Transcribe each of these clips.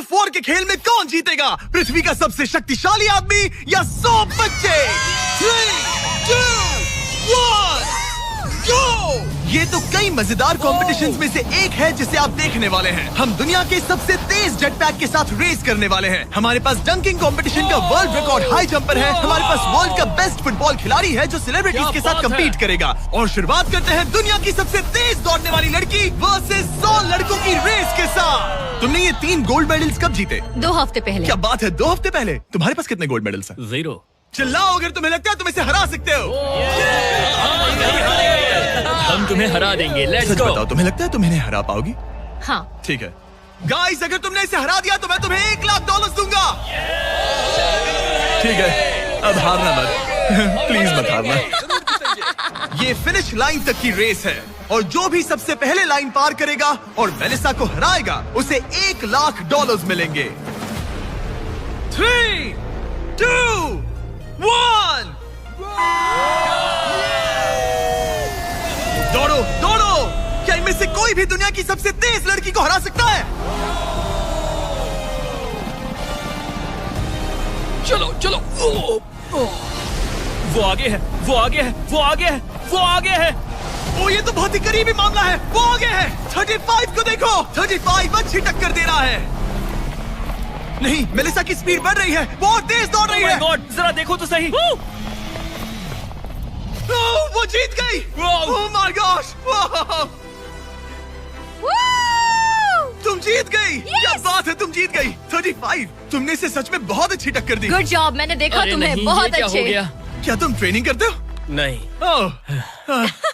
Of war के खेल में कौन जीतेगा? पृथ्वी का सबसे शक्तिशाली आदमी या 100 बच्चे? 3, 2, 1, go! ये तो कई मजेदार कॉम्पिटिशंस में से एक है जिसे आप देखने वाले हैं। हम दुनिया के सबसे तेज जेट पैक के साथ रेस करने वाले हैं। हमारे पास डंकिंग कंपटीशन का वर्ल्ड रिकॉर्ड हाई जंपर है। हमारे पास वर्ल्ड का बेस्ट फुटबॉल खिलाड़ी है जो सेलिब्रिटीज के साथ कम्पीट करेगा। और शुरुआत करते हैं दुनिया की सबसे तेज दौड़ने वाली लड़की वर्सेस 100 लड़कों की रेस के साथ। तुमने ये 3 गोल्ड मेडल्स कब जीते? 2 हफ्ते पहले। क्या बात है, 2 हफ्ते पहले? तुम्हारे पास कितने गोल्ड मेडल्स हैं? 0। चिल्लाओ अगर तुम्हें लगता है तुम इसे हरा सकते हो। हम तुम्हें हरा देंगे। लेट्स सच गो। बताओ, तुम्हें लगता है तुम इन्हें हरा पाओगी? हाँ। ठीक है गाइस, अगर तुमने इसे हरा दिया तो मैं तुम्हें $1,00,000 दूंगा। ठीक है, अब हारना मत प्लीज मत हारना। ये फिनिश लाइन तक की रेस है और जो भी सबसे पहले लाइन पार करेगा और मेलिसा को हराएगा उसे $1,00,000 मिलेंगे। 3, 2, 1 दौड़ो दौड़ो। क्या इनमें से कोई भी दुनिया की सबसे तेज लड़की को हरा सकता है? चलो चलो। वो आगे है, वो आगे है, वो आगे है, वो आगे है। ओ ये तो बहुत ही करीबी मामला है। वो आगे है। 35 को देखो, 35 अच्छी टक्कर दे रहा है। नहीं, मेलिसा की स्पीड बढ़ रही है, बहुत तेज दौड़ रही है। गॉड, जरा देखो तो सही। वो जीत गई। ओह माय गॉश, तुम जीत गई। क्या बात है, तुम जीत गई। 35, तुमने इसे सच में बहुत अच्छी टक्कर दी। गुड जॉब, मैंने देखा अरे तुम्हें। नहीं, बहुत ये क्या अच्छे। हो गया? क्या तुम ट्रेनिंग करते हो? नहीं।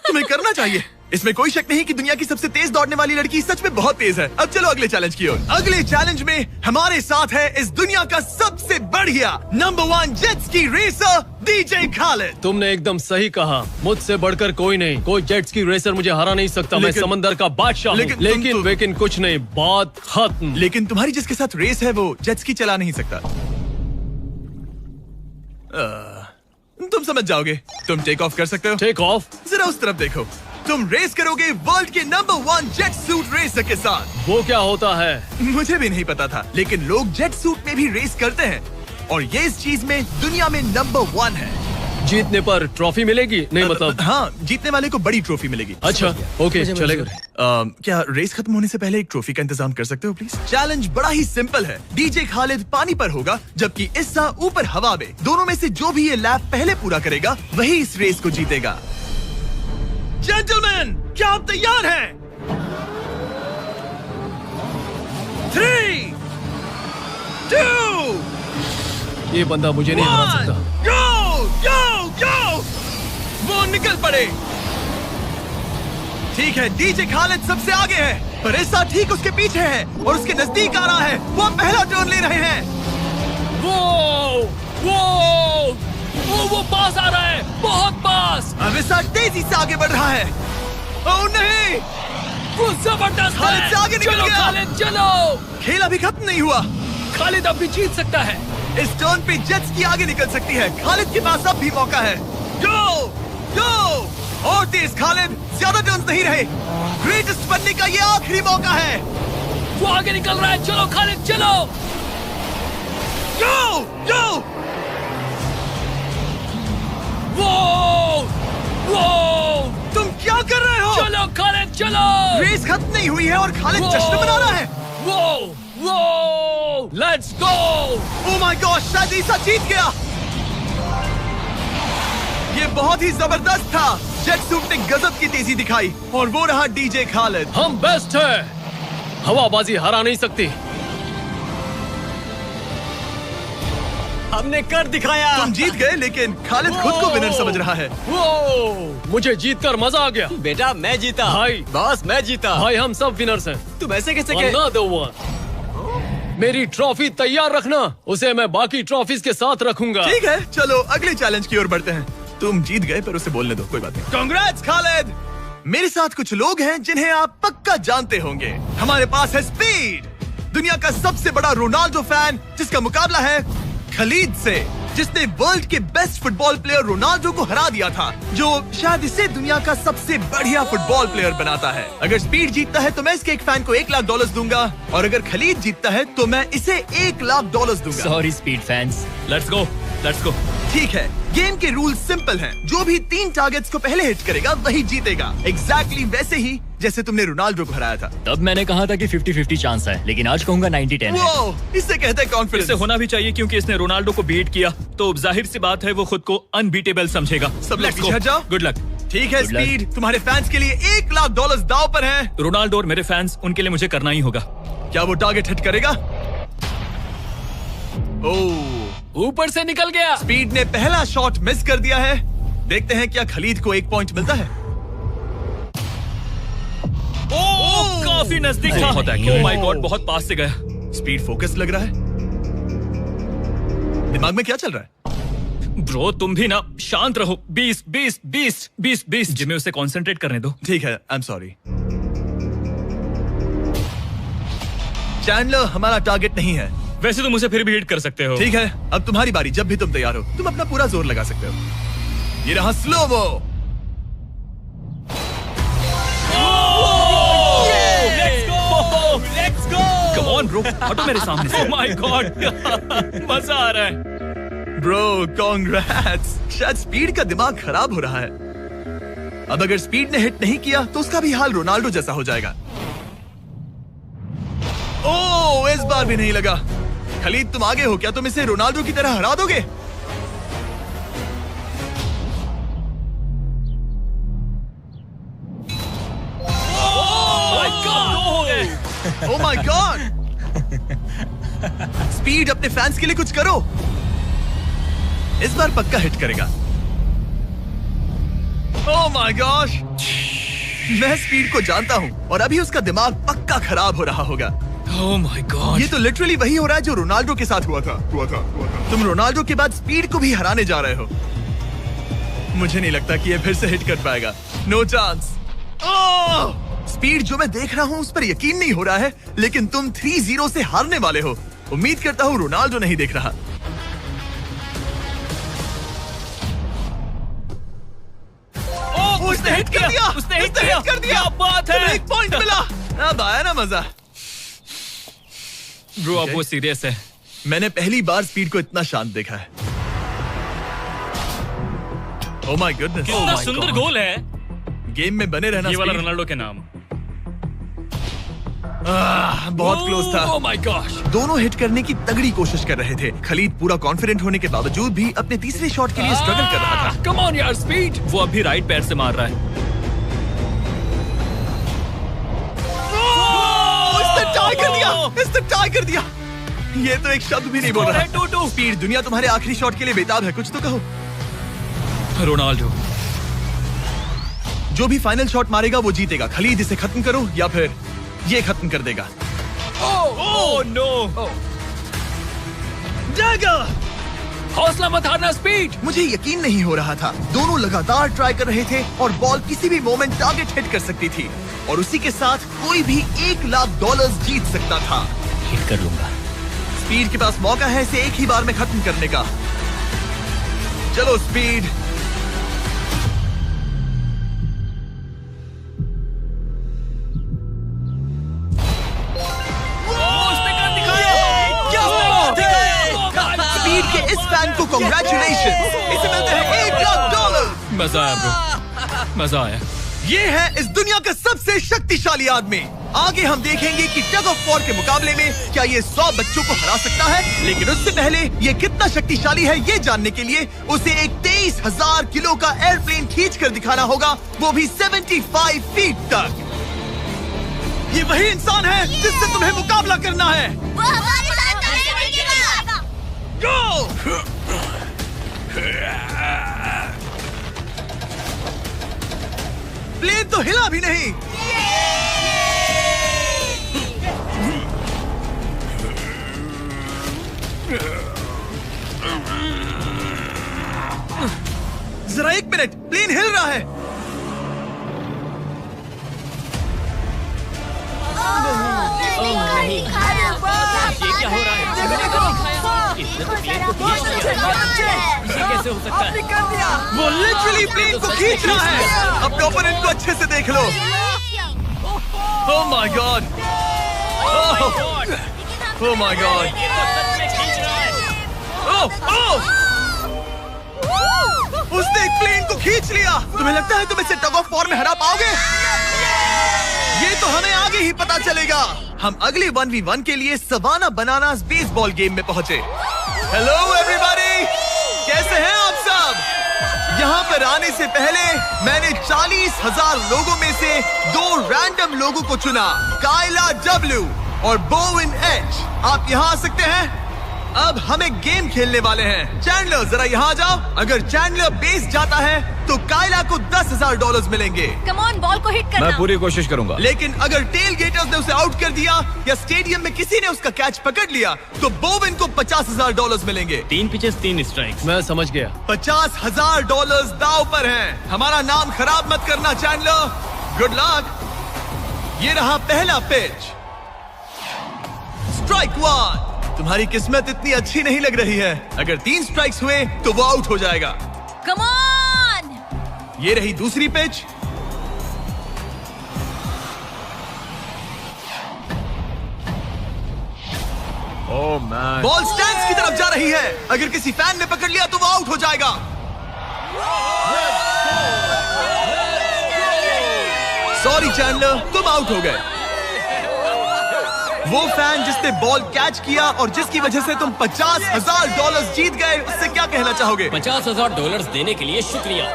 तुम्हें करना चाहिए। इसमें कोई शक नहीं कि दुनिया की सबसे तेज दौड़ने वाली लड़की सच में बहुत तेज है। अब चलो अगले चैलेंज की ओर। अगले चैलेंज में हमारे साथ है इस दुनिया का सबसे बढ़िया नंबर 1 जेट्स की रेसर डीजे खालिद। तुमने एकदम सही कहा, मुझसे बढ़कर कोई नहीं। कोई जेट्स की रेसर मुझे हरा नहीं सकता। मैं समंदर का बादशाह हूँ। लेकिन कुछ नहीं, बात खत्म। लेकिन तुम्हारी जिसके साथ रेस है वो जेट्स की चला नहीं सकता। तुम समझ जाओगे। तुम टेक ऑफ कर सकते हो। Take off? जरा उस तरफ देखो। तुम रेस करोगे वर्ल्ड के नंबर 1 जेट सूट रेसर के साथ। वो क्या होता है? मुझे भी नहीं पता था, लेकिन लोग जेट सूट में भी रेस करते हैं और ये इस चीज में दुनिया में नंबर 1 है। जीतने पर ट्रॉफी मिलेगी? नहीं मतलब हाँ, जीतने वाले को बड़ी ट्रॉफी मिलेगी। अच्छा, ओके, चलेगा। क्या रेस खत्म होने से पहले एक ट्रॉफी का इंतजाम कर सकते हो प्लीज? चैलेंज बड़ा ही सिंपल है। डीजे खालिद पानी पर होगा जबकि इस्सा ऊपर हवा में। दोनों में से जो भी ये लैप पहले पूरा करेगा वही इस रेस को जीतेगा। जेंटलमैन, क्या आप तैयार हैं? 3, 2, ये बंदा मुझे नहीं हरा सकता। गो गो गो। वो निकल पड़े। ठीक है, डीजे खालिद सबसे आगे है पर इस्सा ठीक उसके पीछे है और उसके नजदीक आ रहा है। वो पहला टर्न ले रहे हैं। वो पास आ रहा है, बहुत पास। अब इस्सा तेजी से आगे बढ़ रहा है। ओह नहीं, वो जबरदस्त है। खालिद से आगे निकल चलो गया। खालिद चलो। खेल अभी खत्म नहीं हुआ। खालिद अब भी जीत सकता है। इस टर्न पे जेट्स की आगे निकल सकती है। खालिद के पास अब भी मौका है। गो गो और तेज खालिद, ज्यादा टर्न्स नहीं रहे। ग्रेटेस्ट बनने का ये आखिरी मौका है। वो आगे निकल रहा है। चलो खालिद चलो। गो गो। वो तुम क्या कर रहे हो? चलो खालिद चलो। रेस खत्म नहीं हुई है और खालिद जश्न मना रहा है। वो let's go. Oh my God, शायद इस्सा जीत गया। ये बहुत ही जबरदस्त था। जेट सूट ने गजब की तेजी दिखाई और वो रहा डीजे खालिद। हम बेस्ट है। हवाबाजी हरा नहीं सकती। हमने कर दिखाया। तुम जीत गए लेकिन खालिद खुद को विनर समझ रहा है। मुझे जीतकर मजा आ गया। बेटा मैं जीता। भाई बॉस मैं जीता। भाई हम सब विनर्स हैं। तुम ऐसे कैसे Another one. मेरी ट्रॉफी तैयार रखना, उसे मैं बाकी ट्रॉफीज के साथ रखूंगा। ठीक है, चलो अगले चैलेंज की ओर बढ़ते हैं। तुम जीत गए पर उसे बोलने दो, कोई बात नहीं। कांग्रेट्स खालिद। मेरे साथ कुछ लोग हैं जिन्हें आप पक्का जानते होंगे। हमारे पास है स्पीड, दुनिया का सबसे बड़ा रोनाल्डो फैन जिसका मुकाबला है खलीद से। जिसने वर्ल्ड के बेस्ट फुटबॉल प्लेयर रोनाल्डो को हरा दिया था, जो शायद इसे दुनिया का सबसे बढ़िया फुटबॉल प्लेयर बनाता है। अगर स्पीड जीतता है तो मैं इसके एक फैन को $1 लाख दूंगा, और अगर खलीद जीतता है तो मैं इसे $1 लाख दूंगा। Sorry speed fans, let's go. ठीक है, गेम के रूल सिंपल हैं। जो भी 3 टारगेट्स को पहले हिट करेगा वही जीतेगा। एग्जैक्टली वैसे ही जैसे तुमने रोनाल्डो को हराया था। तब मैंने कहा था कि 50-50 चांस है, लेकिन आज कहूंगा 90-10 है। वो इससे कहते हैं कॉन्फिडेंस। इसे होना भी चाहिए क्योंकि इसने रोनाल्डो को बीट किया, तो जाहिर सी बात है वो खुद को अनबीटेबल समझेगा। सब लोग पीछे हट जाओ। Good luck. ठीक है स्पीड, तुम्हारे फैंस के लिए $1 लाख दांव पर है। रोनाल्डो और मेरे फैंस, उनके लिए मुझे करना ही होगा। क्या वो टारगेट हिट करेगा? ओह, ऊपर से निकल गया। स्पीड ने पहला शॉट मिस कर दिया है। देखते हैं क्या खलीद को 1 पॉइंट मिलता है। ओह, काफी नजदीक था। ओह माय गॉड, बहुत पास से गया। स्पीड फोकस लग रहा है। दिमाग में क्या चल रहा है? ब्रो तुम भी ना शांत रहो। 20 जिम्मे उसे कंसंट्रेट करने दो। ठीक है, आई एम सॉरी। चैंडलर हमारा टारगेट नहीं है। वैसे तो मुझे फिर भी हिट कर सकते हो। ठीक है, अब तुम्हारी बारी। जब भी तुम तैयार हो तुम अपना पूरा जोर लगा सकते हो। ये रहा slomo. Let's go. Come on bro, हटो मेरे सामने से। ओह माय गॉड, मजा आ रहा है। Bro congrats. शायद स्पीड का दिमाग खराब हो रहा है। अब अगर स्पीड ने हिट नहीं किया तो उसका भी हाल रोनाल्डो जैसा हो जाएगा। ओह, इस बार भी नहीं लगा। खलीद तुम आगे हो, क्या तुम इसे रोनाल्डो की तरह हरा दोगे? ओह माय गॉड। स्पीड अपने फैंस के लिए कुछ करो। इस बार पक्का हिट करेगा। ओह माय गॉश, मैं स्पीड को जानता हूं और अभी उसका दिमाग पक्का खराब हो रहा होगा। ओह माय गॉड, ये तो लिटरली वही हो रहा है जो रोनाल्डो के साथ हुआ था। तुम रोनाल्डो के बाद स्पीड को भी हराने जा रहे हो। मुझे नहीं लगता कि ये फिर से हिट कर पाएगा। No chance. स्पीड जो मैं देख रहा हूं उस पर यकीन नहीं हो रहा है, लेकिन तुम 3-0 से हारने वाले हो। उम्मीद करता हूं रोनाल्डो नहीं देख रहा। उसने हिट कर दिया। उसने हिट कर दिया। क्या बात है। 1 पॉइंट मिला। अब आया ना मजा। ब्रो अब वो सीरियस है। मैंने पहली बार स्पीड को इतना शांत देखा है। ओह माय गुडनेस, कितना सुंदर गोल है। गेम में बने रहना। ये वाला रोनाल्डो के नाम। बहुत क्लोज था। ओह माय गॉश, दोनों हिट करने की तगड़ी कोशिश कर रहे थे। खलीद पूरा कॉन्फिडेंट होने के बावजूद भी अपने तीसरे शॉट के लिए स्ट्रगल कर रहा था। कम ऑन यार स्पीड। वो अभी राइट पैर से मार रहा है। इसने टाई कर दिया। ये तो एक शब्द भी नहीं बोल रहा। 2-2। स्पीड, दुनिया तुम्हारे आखिरी शॉट के लिए बेताब है। कुछ तो कहो। रोनाल्डो जो भी फाइनल शॉट मारेगा वो जीतेगा। खलीद इसे खत्म करो या फिर ये खत्म कर देगा। Oh no. डैगर, हौसला मत हारना स्पीड। मुझे यकीन नहीं हो रहा था। दोनों लगातार ट्राई कर रहे थे और बॉल किसी भी मोमेंट टारगेट हिट कर सकती थी, और उसी के साथ कोई भी $1 लाख जीत सकता था। हिट कर लूंगा। स्पीड के पास मौका है इसे एक ही बार में खत्म करने का। चलो स्पीड। स्पीड के इस फैन को कांग्रेचुलेशन। इसे मिलते हैं $1 लाख। मजा आया ब्रो, मजा आया। ये है इस दुनिया का सबसे शक्तिशाली आदमी। आगे हम देखेंगे कि टग ऑफ वॉर के मुकाबले में क्या ये 100 बच्चों को हरा सकता है, लेकिन उससे पहले ये कितना शक्तिशाली है ये जानने के लिए उसे एक 23,000 किलो का एयरप्लेन खींच कर दिखाना होगा, वो भी 75 फीट तक। ये वही इंसान है जिससे तुम्हें मुकाबला करना है। वो हमारे साथ नहीं गिरेगा। गो! प्लेन तो हिला भी नहीं। जरा 1 मिनट, प्लेन हिल रहा है। ये क्या हो रहा है? ये कैसे हो सकता है? वो लिटरली प्लेन को खींच रहा है। अपने ओपोनेंट को अच्छे से देख लो। Oh my God, oh my God, ये तो सच में खींच रहा है। उसने एक प्लेन को खींच लिया। तुम्हें लगता है तुम इसे टग ऑफ वॉर में हरा पाओगे? ये तो हमें आगे ही पता चलेगा। हम अगले 1v1 के लिए सवाना बनानास बेसबॉल गेम में पहुंचे। हेलो एवरीबॉडी, कैसे हैं आप सब? यहाँ पर आने से पहले मैंने 40,000 लोगों में से 2 रैंडम लोगों को चुना, काइला डब्ल्यू और बोविन एच। आप यहाँ आ सकते हैं। अब हम एक गेम खेलने वाले हैं। चैंडलर जरा यहाँ जाओ। अगर चैंडलर बेस जाता है तो काइला को $10,000 मिलेंगे। कम ऑन, बॉल को हिट करना। मैं पूरी कोशिश करूंगा। लेकिन अगर टेल गेटर्स ने उसे आउट कर दिया या स्टेडियम में किसी ने उसका कैच पकड़ लिया तो बोविन को $50,000 मिलेंगे। 3 पिचेस 3 स्ट्राइक्स। मैं समझ गया। $50,000 दाव पर हैं। हमारा नाम खराब मत करना चैंडलर। Good luck. ये रहा पहला पिच। स्ट्राइक 1। तुम्हारी किस्मत इतनी अच्छी नहीं लग रही है। अगर 3 स्ट्राइक्स हुए तो वो आउट हो जाएगा। Come on. ये रही दूसरी pitch. Oh man, ball stands की तरफ जा रही है। अगर किसी फैन ने पकड़ लिया तो वो आउट हो जाएगा। सॉरी चैंडलर, तुम आउट हो गए। वो फैन जिसने बॉल कैच किया और जिसकी वजह से तुम $50,000 जीत गए, उससे क्या कहना चाहोगे? $50,000 देने के लिए शुक्रिया।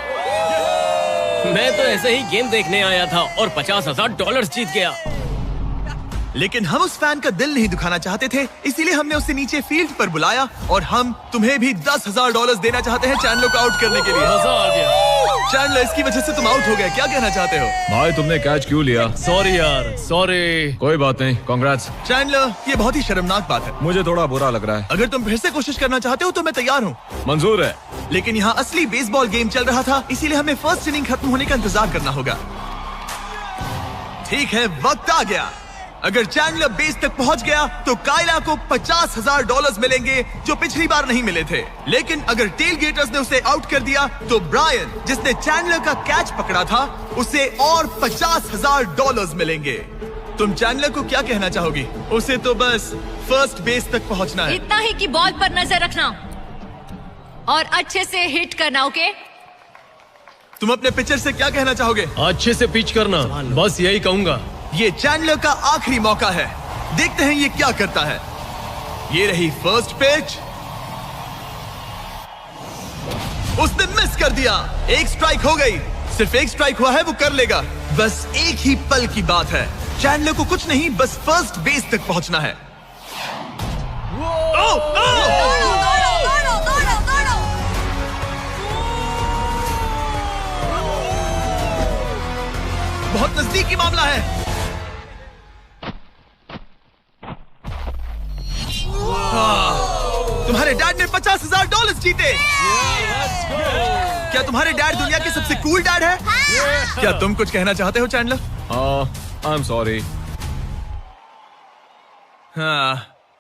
मैं तो ऐसे ही गेम देखने आया था और $50,000 जीत गया। लेकिन हम उस फैन का दिल नहीं दुखाना चाहते थे, इसीलिए हमने उसे नीचे फील्ड पर बुलाया और हम तुम्हें भी $10,000 देना चाहते हैं चैंडलर को आउट करने के लिए। मजा आ गया। चैंडलर, इसकी वजह से तुम आउट हो गए, क्या कहना चाहते हो? भाई तुमने कैच क्यों लिया? सॉरी यार, सॉरी। कोई बात नहीं, कांग्रेट्स। चैंडलर, ये बहुत ही शर्मनाक बात है। मुझे थोड़ा बुरा लग रहा है। अगर तुम फिर से कोशिश करना चाहते हो तो मैं तैयार हूँ। मंजूर है। लेकिन यहाँ असली बेसबॉल गेम चल रहा था, इसीलिए हमें फर्स्ट इनिंग खत्म होने का इंतजार करना होगा। ठीक है, वक्त आ गया। अगर चैंडलर बेस तक पहुंच गया तो काइला को $50,000 मिलेंगे जो पिछली बार नहीं मिले थे। लेकिन अगर टेल गेटर्स ने उसे आउट कर दिया तो ब्रायन, जिसने चैंडलर का कैच पकड़ा था, उसे और $50,000 मिलेंगे। तुम चैंडलर को क्या कहना चाहोगी? उसे तो बस फर्स्ट बेस तक पहुंचना है। इतना ही कि बॉल पर नजर रखना और अच्छे से हिट करना। ओके? तुम अपने पिचर से क्या कहना चाहोगे? अच्छे से पिच करना, बस यही कहूंगा। ये चैंडलर का आखिरी मौका है। देखते हैं ये क्या करता है। ये रही फर्स्ट पिच। उसने मिस कर दिया। एक स्ट्राइक हो गई। सिर्फ एक स्ट्राइक हुआ है, वो कर लेगा। बस एक ही पल की बात है। चैंडलर को कुछ नहीं, बस फर्स्ट बेस तक पहुंचना है। बहुत नजदीकी मामला है। तुम्हारे डैड ने $50,000 जीते। क्या तुम्हारे डैड दुनिया के सबसे कूल डैड है? क्या तुम कुछ कहना चाहते हो चैंडलर? I am sorry. हाँ,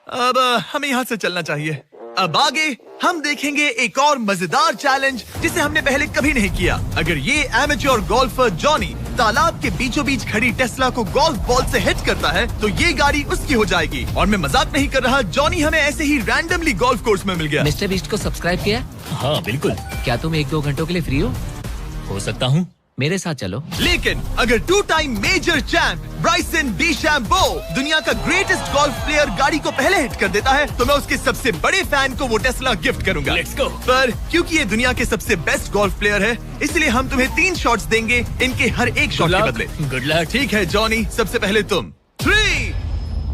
अब हमें यहाँ से चलना चाहिए। अब आगे हम देखेंगे एक और मजेदार चैलेंज जिसे हमने पहले कभी नहीं किया। अगर ये एमेच्योर गोल्फर जॉनी तालाब के बीचों बीच खड़ी टेस्ला को गोल्फ बॉल से हिट करता है तो ये गाड़ी उसकी हो जाएगी। और मैं मजाक नहीं कर रहा, जॉनी हमें ऐसे ही रैंडमली गोल्फ कोर्स में मिल गया। मिस्टर बीस्ट को सब्सक्राइब किया? हाँ बिल्कुल। क्या तुम 1-2 घंटों के लिए फ्री हो सकता हूँ। मेरे साथ चलो। लेकिन अगर 2 टाइम मेजर चैंप ब्राइसन डीचैम्बो दुनिया का ग्रेटेस्ट गोल्फ प्लेयर गाड़ी को पहले हिट कर देता है तो मैं उसके सबसे बड़े फैन को वो टेस्ला गिफ्ट करूंगा। Let's go। पर क्योंकि ये दुनिया के सबसे बेस्ट गोल्फ प्लेयर है, इसलिए हम तुम्हें 3 शॉट्स देंगे, इनके हर एक शॉट के बदले। Good luck. ठीक है जॉनी, सबसे पहले तुम। 3,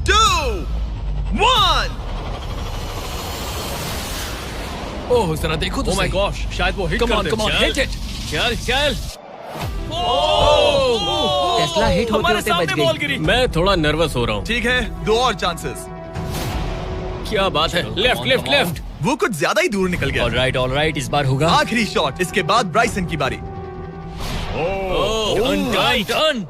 2, 1। ओह जरा देखो तो ओह माय गॉश, शायद वो हिट कर दे। Come on hit it. चल चल। टेस्ला हिट होते होते बच गई। गिरी। मैं थोड़ा नर्वस हो रहा हूँ। ठीक है, 2 और चांसेस। क्या बात है। Left left left. वो कुछ ज्यादा ही दूर निकल गया। ऑलराइट, इस बार होगा। आखिरी शॉट, इसके बाद ब्राइसन की बारी। टर्न।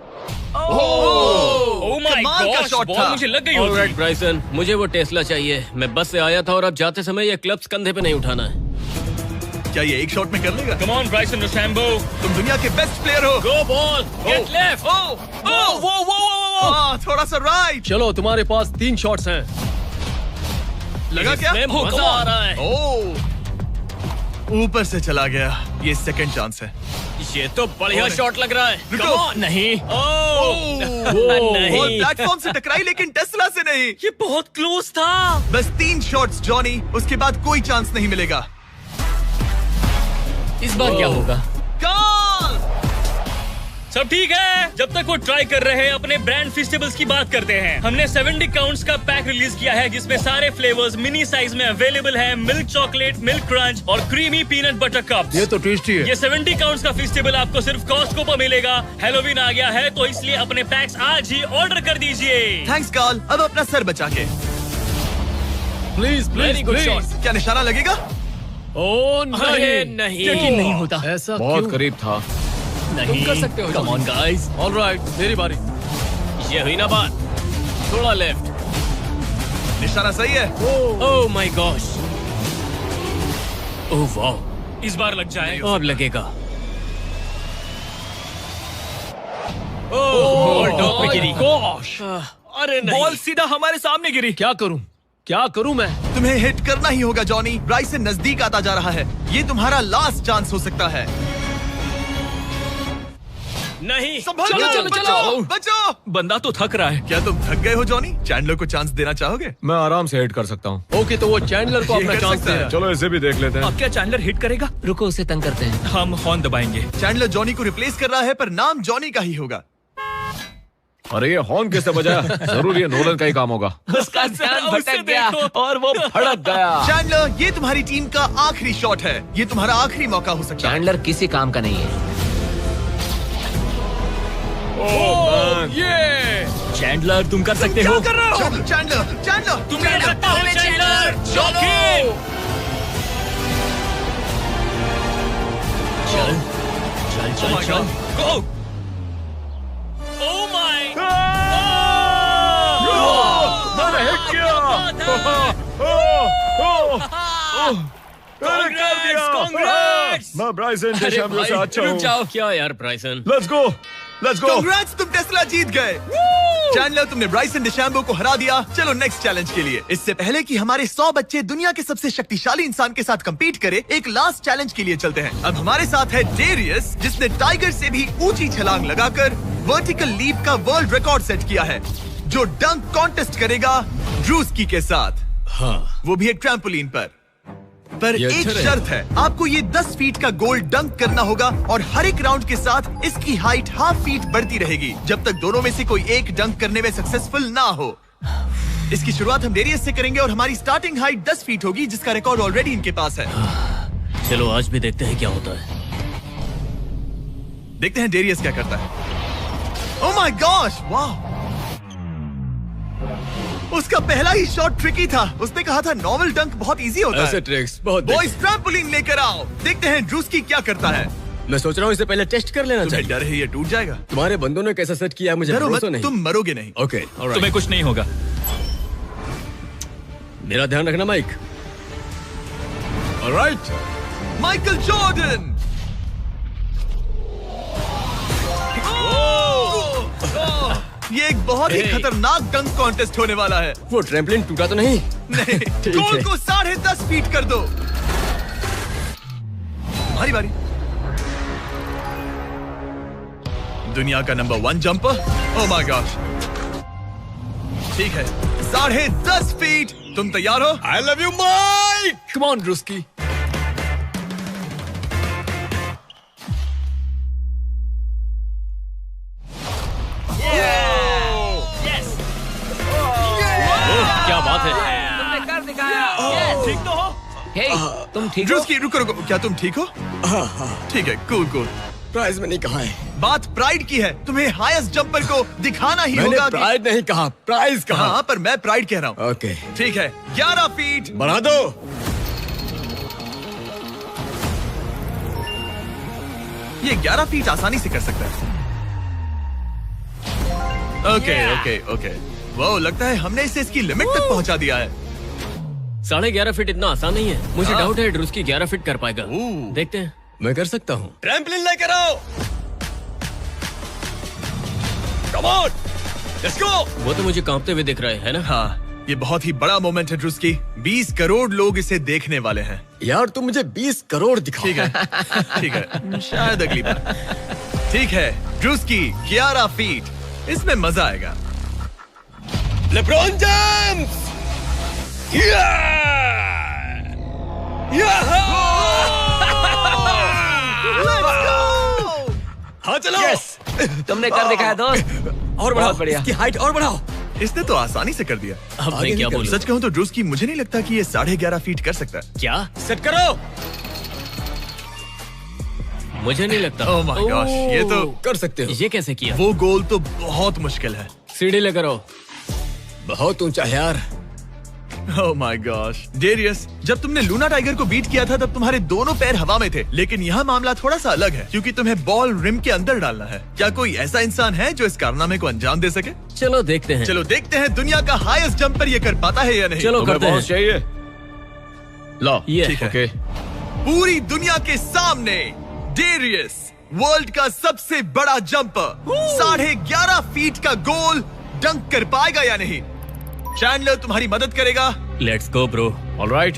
ओह माय कमाल का गॉश, शॉट बॉल था। मुझे लग गई। ऑलराइट ब्राइसन, मुझे वो टेस्ला चाहिए। मैं बस से आया था और अब जाते समय ये क्लब्स कंधे पे नहीं उठाना है। क्या ये एक शॉट में कर लेगा? कम ऑन ब्राइसन डीचैम्बो, तुम दुनिया के बेस्ट प्लेयर हो। गो बॉल, गेट लेफ्ट। थोड़ा सा राइट। चलो तुम्हारे पास 3 शॉट्स हैं। लगा क्या? इसमें मजा आ रहा है। ऊपर से चला गया। ये सेकंड चांस है। ये तो बढ़िया शॉट लग रहा है। रुको। Come on, नहीं। बॉल प्लेटफॉर्म से टकराई लेकिन टेस्ला से नहीं। ये बहुत क्लोज था। बस 3 शॉट्स जॉनी, उसके बाद कोई चांस नहीं मिलेगा। इस बार क्या होगा? गोल! सब ठीक है। जब तक वो ट्राई कर रहे हैं, अपने ब्रांड फेस्टिवल्स की बात करते हैं। हमने 70 काउंट्स का पैक रिलीज किया है, जिसमें सारे फ्लेवर्स मिनी साइज में अवेलेबल है। मिल्क चॉकलेट, मिल्क क्रंच और क्रीमी पीनट बटर कप्स। ये तो टेस्टी है। ये 70 काउंट्स का फेस्टिवल आपको सिर्फ कॉस्टको पर मिलेगा। हैलोवीन आ गया है, तो इसलिए अपने पैक्स आज ही ऑर्डर कर दीजिए। थैंक्स कार्ल, अब अपना सर बचा के। Please Very good shot. क्या निशाना लगेगा? अरे नहीं, यकीन नहीं होता। ऐसा बहुत क्यों? करीब था। तुम कर सकते हो। Come on guys. ऑलराइट, मेरी बारी। ये हुई ना बात। थोड़ा लेफ्ट। निशाना सही है। ओह माय गॉश। ओह वाओ, इस बार लग जाए। अब लगेगा। बॉल टॉप पे गिरी। अरे नहीं। बॉल सीधा हमारे सामने गिरी। क्या करूं मैं? तुम्हें हिट करना ही होगा जॉनी। ब्राइसन नजदीक आता जा रहा है। ये तुम्हारा लास्ट चांस हो सकता है। नहीं। संभल चलो, कर, चलो, बचो, चलो। बचो। बंदा तो थक रहा है। क्या तुम थक गए हो जॉनी? चैंडलर को चांस देना चाहोगे? मैं आराम से हिट कर सकता हूँ। ओके, तो वो चैंडलर को ये अपना कर चांस सकता दे है। चलो इसे भी देख लेते हैं। अब क्या चैंडलर हिट करेगा? रुको, उसे तंग करते हैं। हम हॉर्न दबाएंगे। चैंडलर जॉनी को रिप्लेस कर रहा है, पर नाम जॉनी का ही होगा। अरे ये हॉर्न किससे बजाया? जरूर ये नोलन का ही काम होगा। उसका ध्यान उसे भटक गया देखो। और वो भड़क गया। चैंडलर, ये तुम्हारी टीम का आखिरी शॉट है। ये तुम्हारा आखिरी मौका हो सकता है। चैंडलर किसी काम का नहीं है। ये चैंडलर, तुम कर सकते क्या हो। कर रहे हो? चैंडलर, तुम कर सकते हो चैंडलर। शॉकिंग। चल चल। गो। Oh my. मैंने हिट किया। Congrats! मैं ब्राइसन अरे डीचैम्बो से भाई, अच्छा रुक हूँ। जाओ। क्या यार ब्राइसन? Let's go. कांग्रेट्स, तुम टेस्ला जीत गए। चैंडलर, तुमने ब्राइसन डिशैम्बो को हरा दिया। चलो नेक्स्ट चैलेंज के लिए। इससे पहले कि हमारे 100 बच्चे दुनिया के सबसे शक्तिशाली इंसान के साथ compete करे, एक लास्ट चैलेंज के लिए चलते हैं। अब हमारे साथ है डेरियस, जिसने टाइगर से भी ऊंची छलांग लगाकर वर्टिकल लीप का वर्ल्ड रिकॉर्ड सेट किया है, जो डंक कॉन्टेस्ट करेगा ड्रूस्की के साथ। हाँ। वो भी एक ट्रैम्पोलिन पर ये एक अच्छा शर्त है, आपको ये 10 फीट का गोल डंक करना होगा और हर एक राउंड के साथ इसकी हाइट ½ फीट बढ़ती रहेगी, जब तक दोनों में से कोई एक डंक करने में सक्सेसफुल ना हो। इसकी शुरुआत हम डेरियस से करेंगे और हमारी स्टार्टिंग हाइट 10 फीट होगी, जिसका रिकॉर्ड ऑलरेडी इनके पास है। चलो आज भी देखते हैं क्या होता है। देखते हैं डेरियस क्या करता है। ओह माय गॉश, वाह! उसका पहला ही शॉट ट्रिकी था। उसने कहा था नॉर्मल डंक बहुत इजी होता है। ट्रिक्स बहुत बॉयज, ट्रैम्पोलिन लेकर आओ। देखते हैं ड्रूस्की क्या करता है। मैं सोच रहा हूँ इसे पहले टेस्ट कर लेना तुम्हें डर है ये टूट जाएगा? तुम्हारे बंदों ने कैसा सेट किया मुझे डरो मत, भरोसा नहीं। तुम मरोगे नहीं। ओके, तुम्हें कुछ नहीं होगा। मेरा ध्यान रखना माइक। Alright, Michael Jordan. ये एक बहुत ही खतरनाक डंक कॉन्टेस्ट होने वाला है। वो ट्रैम्पलिन टूटा तो नहीं? नहीं, गोल को 10.5 फीट कर दो। हमारी बारी। दुनिया का नंबर 1 जंपर। ओह माय गॉश, ठीक है, 10.5 फीट। तुम तैयार हो? I love you Mike. Come on Druski. क्या बात है? तुमने कर दिखाया। ठीक तो हो? हे, तुम ठीक हो? ड्रूस्की, रुको रुको, क्या तुम ठीक हो? ठीक है, कूल कूल। प्राइज में नहीं कहा है। बात प्राइड की है। तुम्हें हाईएस्ट जंपर को दिखाना ही होगा कि... प्राइड नहीं कहा, प्राइज कहा। हाँ, पर मैं प्राइड कह रहा हूँ। ओके, ठीक है, 11 फीट। बढ़ा दो। ये 11 फीट आसानी से कर सकता है। ओके ओके ओके, वो लगता है हमने इसे इसकी लिमिट तक पहुंचा दिया है। 11.5 फीट इतना आसान नहीं है। मुझे डाउट है ड्रूस्की 11 फीट कर पाएगा। देखते हैं। मैं कर सकता हूँ। ट्रैम्पलिन लेकर आओ। Come on, let's go. वो तो मुझे कांपते हुए दिख रहा है ना? हाँ, ये बहुत ही बड़ा मोमेंट है ड्रूस्की। 20 करोड़ लोग इसे देखने वाले हैं। यार तुम मुझे 20 करोड़ दिखाओ। ठीक है, ठीक है, शायद अगली बार। ठीक है, ड्रूस्की 11 फीट, इसमें मजा आएगा। LeBron James! हाँ चलो। तुमने कर दिखाया दोस्त। और बढ़ाओ, बढ़िया। इसकी हाइट और बढ़ाओ। इसने तो आसानी से कर दिया। अब मैं क्या बोलूं? सच कहूँ तो ड्रूस्की मुझे नहीं लगता कि ये 11.5 फीट कर सकता है। क्या? सेट करो। मुझे नहीं लगता। ओह माय गॉश, ये तो कर सकते हो। ये कैसे किया? वो गोल तो बहुत मुश्किल है। सीढ़ी लेकर आओ। बहुत ऊंचा है यार। ओह माय गॉश, डेरियस, जब तुमने लूना टाइगर को बीट किया था तब तुम्हारे दोनों पैर हवा में थे, लेकिन यहाँ मामला थोड़ा सा अलग है क्योंकि तुम्हें बॉल रिम के अंदर डालना है। क्या कोई ऐसा इंसान है जो इस कारनामे को अंजाम दे सके? चलो देखते हैं। चलो देखते हैं दुनिया का हाईएस्ट जंपर ये कर पाता है या नहीं। चलो तुम्हें करते हैं। बहुत चाहिए। लो, ये ठीक है। ओके। पूरी दुनिया के सामने डेरियस, वर्ल्ड का सबसे बड़ा जंपर, 11.5 फीट का गोल डंक कर पाएगा या नहीं? चैंडलर तुम्हारी मदद करेगा। Let's go bro. ऑलराइट।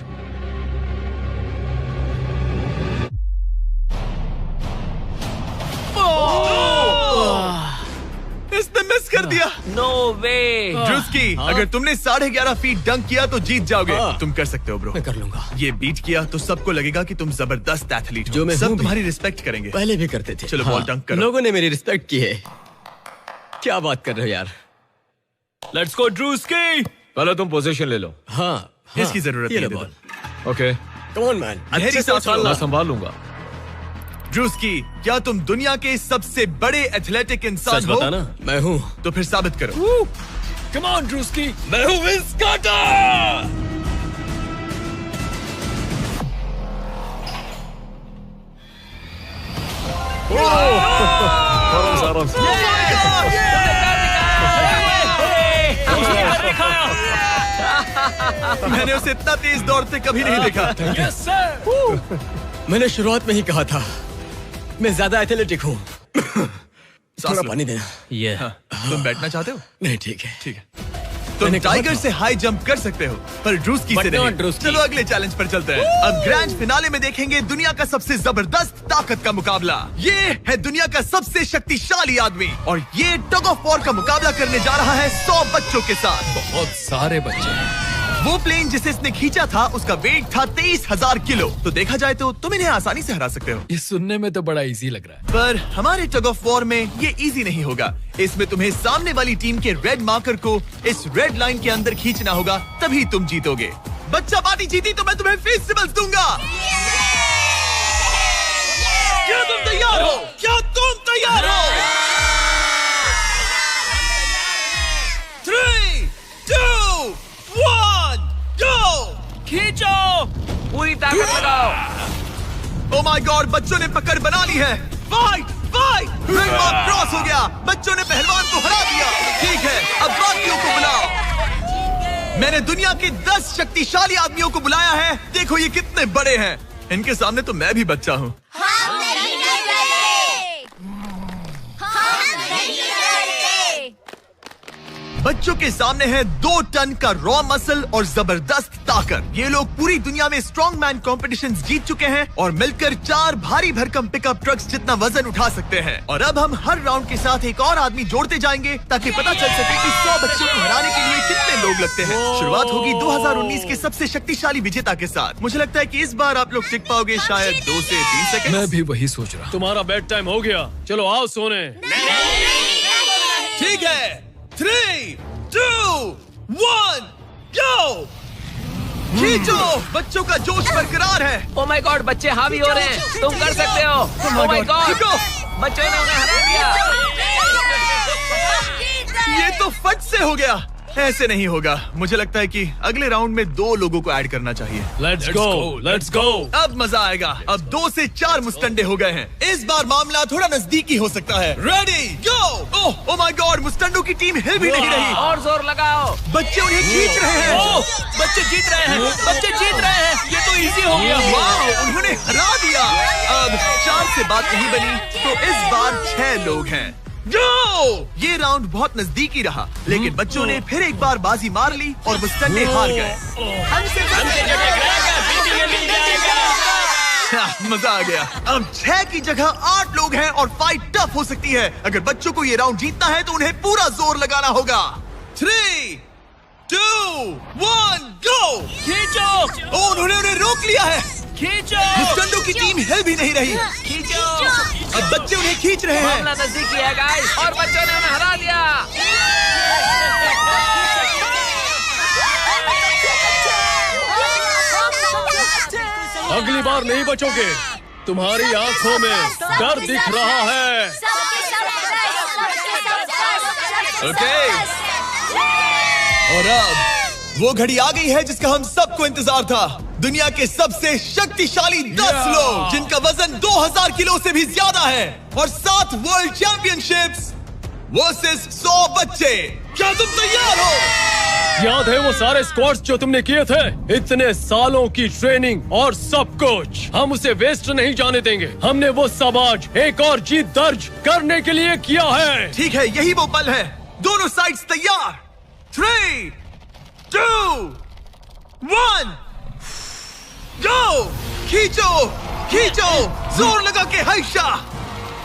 इसने मिस कर दिया। नो वे। ड्रूस्की, अगर तुमने 11.5 फीट डंक किया तो जीत जाओगे। हाँ। तुम कर सकते हो ब्रो। मैं कर लूंगा। ये बीट किया तो सबको लगेगा कि तुम जबरदस्त एथलीट हो। जो मैं सब हूँ भी। तुम्हारी रिस्पेक्ट करेंगे। पहले भी करते थे। चलो, बॉल डंक करो। लोगों ने मेरी रिस्पेक्ट की है। क्या बात कर रहे हो यार? Let's go Druski. पहले तुम पोजीशन ले लो। हाँ, इसकी जरूरत ये नहीं लो है, ball. Okay, come on man, गहरी अच्छे से सांस लो। उछालना। मैं संभाल लूंगा। ड्रूस्की, क्या तुम दुनिया के सबसे बड़े एथलेटिक इंसान सच हो? बताना। मैं हूँ। तो फिर साबित करो। Come on Druski. मैं हूँ विंस कार्टर। आराम से। मैंने उसे इतना तेज दौड़ते कभी नहीं देखा। मैंने शुरुआत में ही कहा था मैं ज्यादा एथलेटिक हूँ। थोड़ा लो। पानी देना। ये तुम बैठना चाहते हो? नहीं, ठीक है। ठीक है। तुम मैंने कहा टाइगर था। से हाई जंप कर सकते हो पर ड्रूस्की से But not नहीं। ड्रूस्की। चलो अगले चैलेंज पर चलते हैं। अब ग्रैंड फिनाले में देखेंगे दुनिया का सबसे जबरदस्त ताकत का मुकाबला। ये है दुनिया का सबसे शक्तिशाली आदमी और ये टग ऑफ वॉर का मुकाबला करने जा रहा है 100 बच्चों के साथ। बहुत सारे बच्चे हैं। वो प्लेन जिसे इसने खींचा था उसका वेट था 23,000 किलो। तो देखा जाए तो तुम इन्हें आसानी से हरा सकते हो। ये सुनने में तो बड़ा इजी लग रहा है। पर हमारे टग ऑफ वॉर में ये इजी नहीं होगा। इसमें तुम्हें सामने वाली टीम के रेड मार्कर को इस रेड लाइन के अंदर खींचना होगा, तभी तुम जीतोगे। बच्चा पार्टी जीती तो मैं तुम्हें फेस्टिवल्स दूंगा। क्या तुम तैयार हो? क्या तुम तैयार हो? 3, 2, 1, go! खींचो, पूरी ताकत लगाओ। Oh my God, बच्चों ने पकड़ बना ली है। Fight, fight! Red mark cross हो गया। बच्चों ने पहलवान को हरा दिया। ठीक है, अब बाकियों को बुलाओ। मैंने दुनिया के 10 शक्तिशाली आदमियों को बुलाया है। देखो ये कितने बड़े हैं। इनके सामने तो मैं भी बच्चा हूँ। हम नहीं डरते। हम नहीं डरते। बच्चों के सामने है 2 टन का रॉ मसल और जबरदस्त ताकत। ये लोग पूरी दुनिया में स्ट्रॉन्ग मैन कॉम्पिटिशंस जीत चुके हैं और मिलकर 4 भारी भरकम पिकअप ट्रक्स जितना वजन उठा सकते हैं। और अब हम हर राउंड के साथ एक और आदमी जोड़ते जाएंगे ताकि पता चल सके कि 100 बच्चों को हराने के लिए कितने लोग लगते हैं। शुरुआत होगी 2019 के सबसे शक्तिशाली विजेता के साथ। मुझे लगता है कि इस बार आप लोग टिक पाओगे शायद 2 से 3 सेकंड। मैं भी वही सोच रहा हूँ। तुम्हारा बेड टाइम हो गया, चलो आओ सोने। ठीक है, 3, 2, 1, go! खींचो! बच्चों का जोश बरकरार है। ओ माय गॉड, बच्चे हावी हो रहे हैं। तुम कर सकते हो। ओ माय गॉड, खींचो! बच्चों ने उन्हें हरा दिया। ये तो फट से हो गया। ऐसे नहीं होगा। मुझे लगता है कि अगले राउंड में 2 लोगों को ऐड करना चाहिए। Let's go. अब मजा आएगा। अब 2 से 4 मुस्टंडे हो गए हैं। इस बार मामला थोड़ा नजदीकी हो सकता है। Ready go. Oh my God, मुस्टंडों की टीम हिल भी नहीं रही। और जोर लगाओ। बच्चे उन्हें खींच रहे हैं। बच्चे जीत रहे हैं, बच्चे जीत रहे हैं। ये तो इजी हो गया। वाह, उन्होंने हरा दिया। अब 4 से बात नहीं बनी, तो इस बार 6 लोग हैं। गो! ये राउंड बहुत नजदीकी रहा, लेकिन बच्चों ने फिर एक बार बाजी मार ली और मुस्टंडे हार गए। मजा आ गया। अब 6 की जगह 8 लोग हैं और फाइट टफ हो सकती है। अगर बच्चों को ये राउंड जीतना है तो उन्हें पूरा जोर लगाना होगा। 3, 2, 1, गो! खींचो। उन्होंने उन्हें रोक लिया है। खींचो। मुस्टंडों की टीम हिल भी नहीं रही। खींचो। अब बच्चे उन्हें खींच रहे हैं। मामला नजदीकी है गाइस, और बच्चों ने उन्हें हरा दिया। अगली बार नहीं बचोगे। तुम्हारी आंखों में डर दिख रहा है। ओके। और अब वो घड़ी आ गई है जिसका हम सबको इंतजार था। दुनिया के सबसे शक्तिशाली 10 लोग, जिनका वजन 2000 किलो से भी ज्यादा है, और 7 वर्ल्ड चैंपियनशिप्स वर्सेस 100 बच्चे। क्या तुम तैयार हो? याद है वो सारे स्क्वाट्स जो तुमने किए थे? इतने सालों की ट्रेनिंग और सब कुछ, हम उसे वेस्ट नहीं जाने देंगे। हमने वो सब आज एक और जीत दर्ज करने के लिए किया है। ठीक है, यही वो पल है। दोनों साइड्स तैयार। 3, 2, 1, गो! खींचो, खींचो, जोर लगा के हर्षा।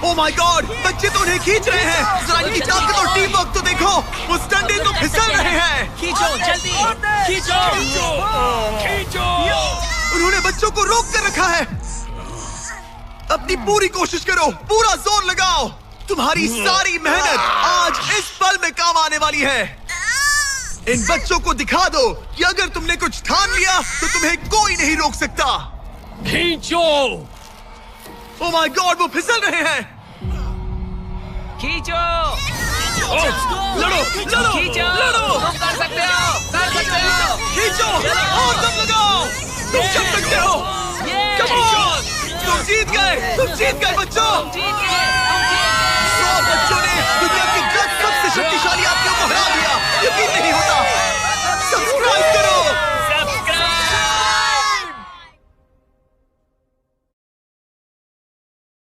ओह माय गॉड, बच्चे तो उन्हें खींच रहे हैं। जरा इनकी ताकत और टीम वर्क तो देखो। वो स्टंडे तो फिसल रहे हैं। खींचो जल्दी, खींचो। उन्होंने बच्चों को रोक कर रखा है। अपनी पूरी कोशिश करो, पूरा जोर लगाओ। तुम्हारी सारी मेहनत आज इस पल में काम आने वाली है। इन बच्चों को दिखा दो कि अगर तुमने कुछ ठान लिया तो तुम्हें कोई नहीं रोक सकता। खींचो। ओह माय गॉड, वो फिसल रहे हैं। खींचो। लड़ो, लड़ो, खींचो। लड़ो। तुम कर सकते हो, कर सकते हो। खींचो और दम लगाओ। तुम कर सकते हो। Come on! तुम जीत गए बच्चों। जीत गए।